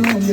What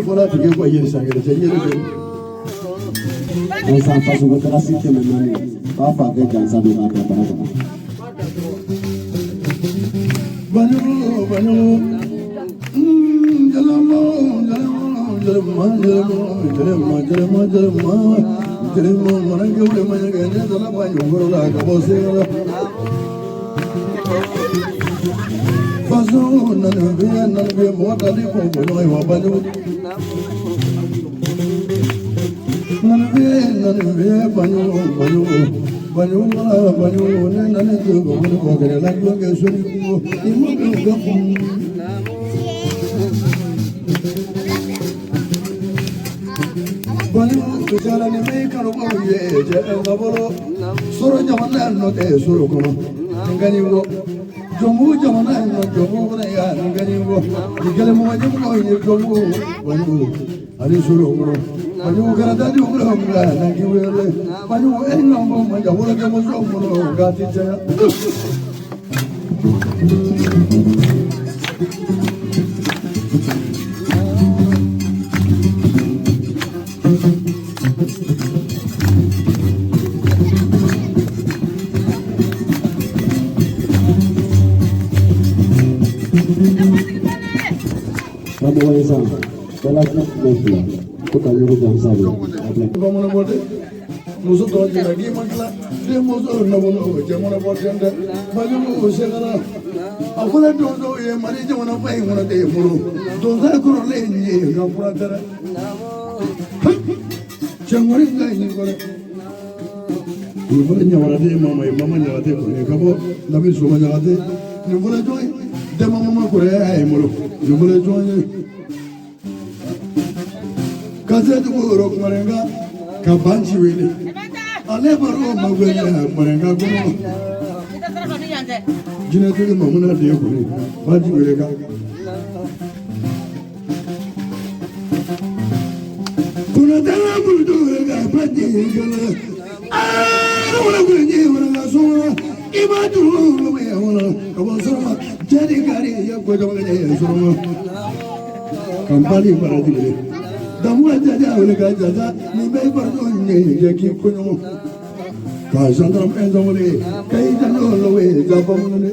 Voilà, tu vois, il y a des sacs de Jay. On s'en passe au votre cité maintenant. Papa, quelqu'un s'en va préparer. Banyo, banyo. Jalamo, jalamo, jalamo, jalamo, jalamo, jalamo. Jalamo, manango, manango, jalamo, banyo, la cabose. Faso, nanbe, mota de pombo, no iwa banyo. Nanbe, banyo, banyo. Banyo, banyo, nanane, go, go, la go, go, so you go. Banyo, to tell an American of Soro Jamana, not a Soro. Ganimo, Jomu Jamana, not Jomu, and Ganimo, the Galamo, Jomu, Banyo, Arisuro. Banyu karada di umur umur, nanti wele. Banyu enam umur, jauh lagi masuk umur, ganti saya. Kamu wajah, kelas nanti. Kamu boleh musuh tuan lagi masalah dia musuh namun jangan buat janda baju segala aku dah dosa ye mari jangan apa yang mana dia mulu dosa kurang lagi kamu ada jangan ini boleh ini boleh nyawar dia mama nyawar dia kamu nabi semua nyawar dia ini boleh join dia mama Korea mulu ini boleh join Kazetu buruk mereka kabanci wili. Ale baru magwenya mereka kuno. Jina tu mamuna dia kuni. Banci wili ka. Kuna dalam bulu mereka banci kala. Mana kunci mereka semua. Imadu mereka mana. Kawan semua jadi kari ya kau jangan jadi semua. Kembali pada diri. Damu aja oleh kajaja, ni bayi pernah ni jadi kuno. Kasan dalam enam ni, kaya jangan lawe jabang ni.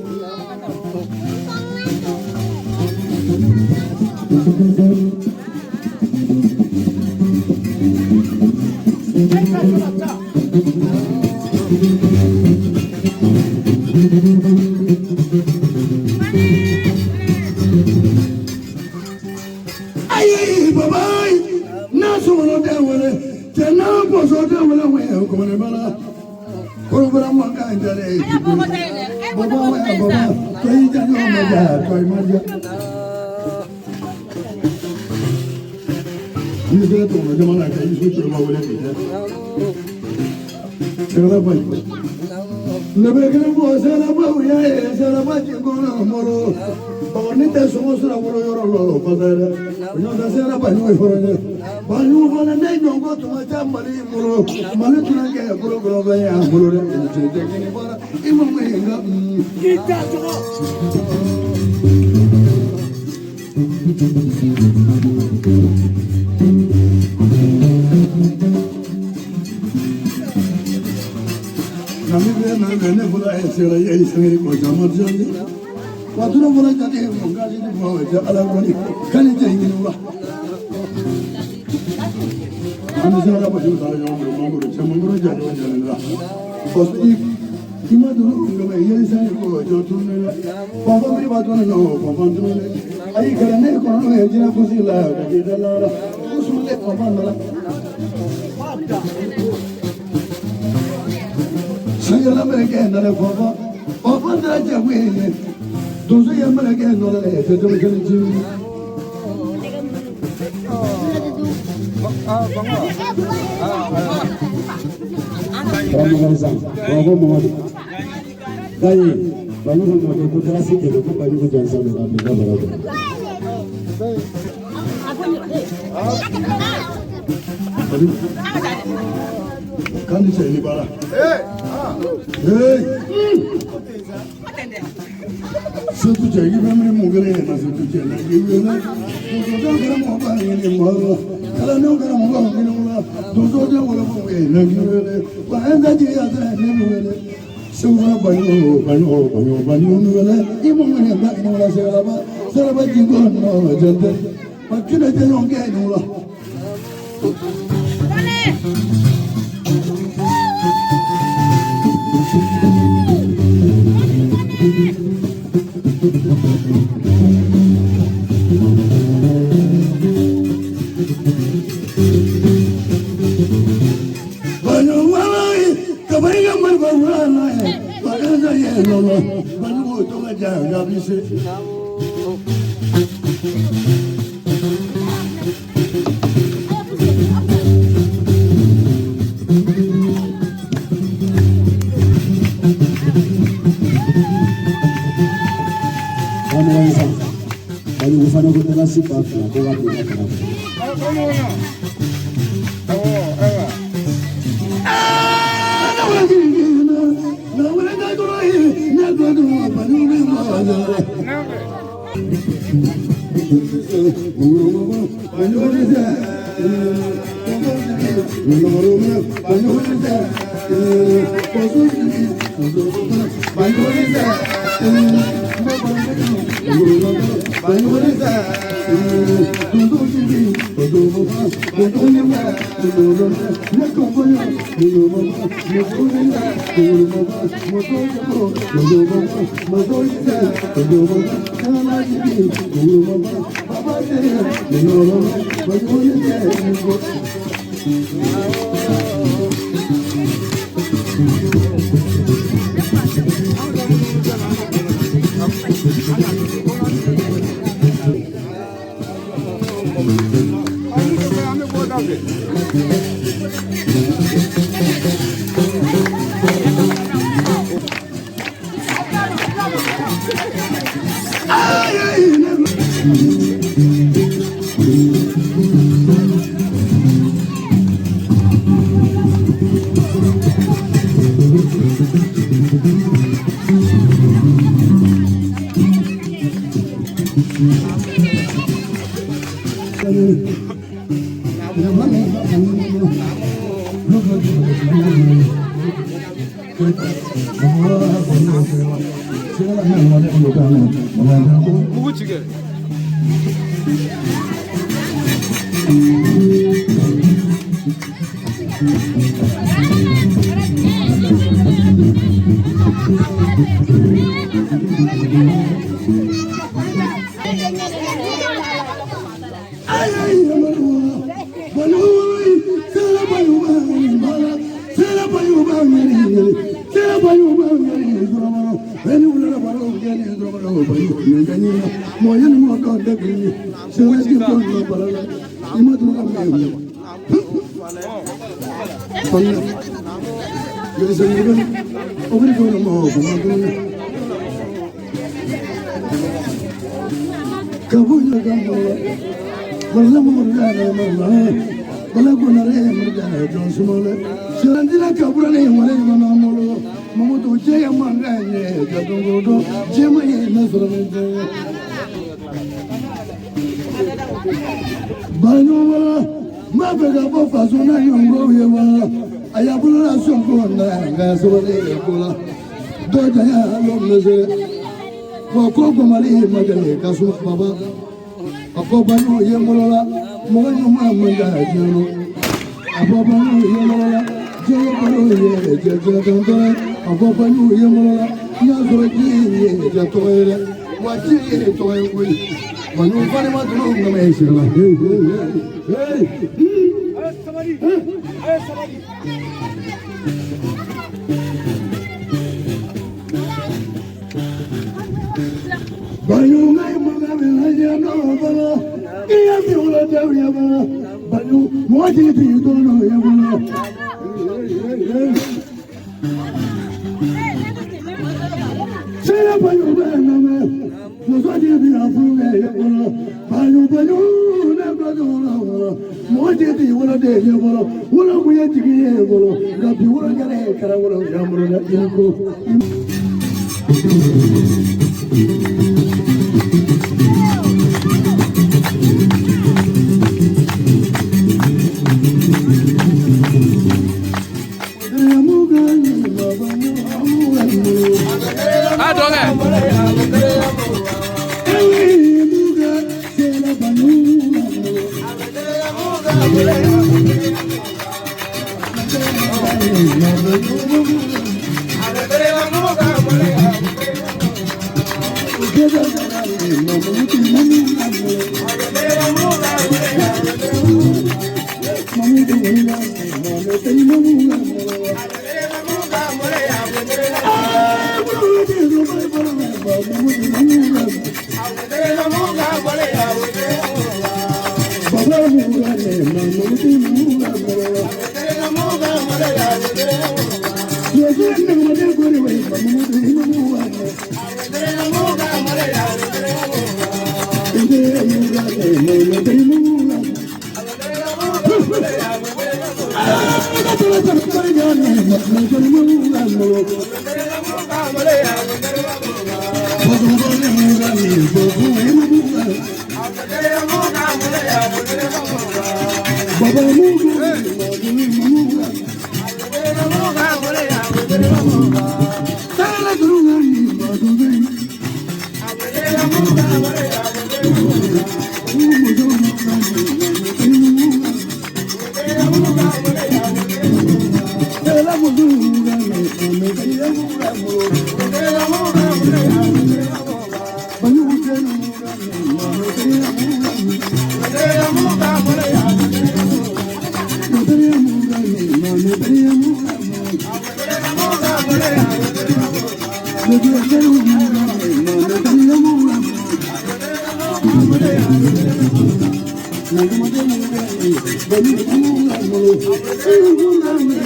Ayy, bye. Semua orang wala, jangan bosor dia wala wala, kau mana bala, kau berapa makan jadi, bapa wala bapa, kau jangan maja, kau maja. Ini dia tu, macam mana kau ini suci rumah wala ni? Sekarang apa? Lebih kena buat apa ya? Apa cikgu nak malu? Bawa ni tak semua sudah malu orang lalu pasal. Punya dasar apa ni orangnya? Banyu mana ni jongkok tu macam mali mulu, mali tu nak ke mulu bayar mulu ni. Jadi ni bara imam menga. Kita cakap. Kami ni pula esok ini sendiri kau jaman jadi. Waktu tu pula jadi mungkin jadi bawa je alam ni kan jadi ni pula. Kami sekarang apa juga ada yang bermanggur, cemanggur jalan lah. Pasti cuma dulu kami ini saya kau jatuh ni. Papa beri batu ni, papa tu ni. Ayah kerana kau ni jadi aku sila, kita lah. Usman le papa lah. Saya lah mereka nak papa, papa dah jauh ni. Dosa yang mereka nak le, jadi macam ni. Ramazan, bawa muat. Kali, baru muat itu terasa kita tu baru berjalan sama kita berada. Kan di sini bara. Hey. Satu jadi memang mungkin ya satu jadi juga lah. Tujuh orang mau ini mau, kalau nongkrong mau ini mau, tujuh orang mau ini juga. Bahkan jadi ada ini juga. Semua banyu juga. Ibu mana tak ini lah serba juga no jadi. Makin aja nongkrong ini lah.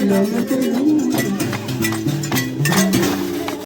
Thank you.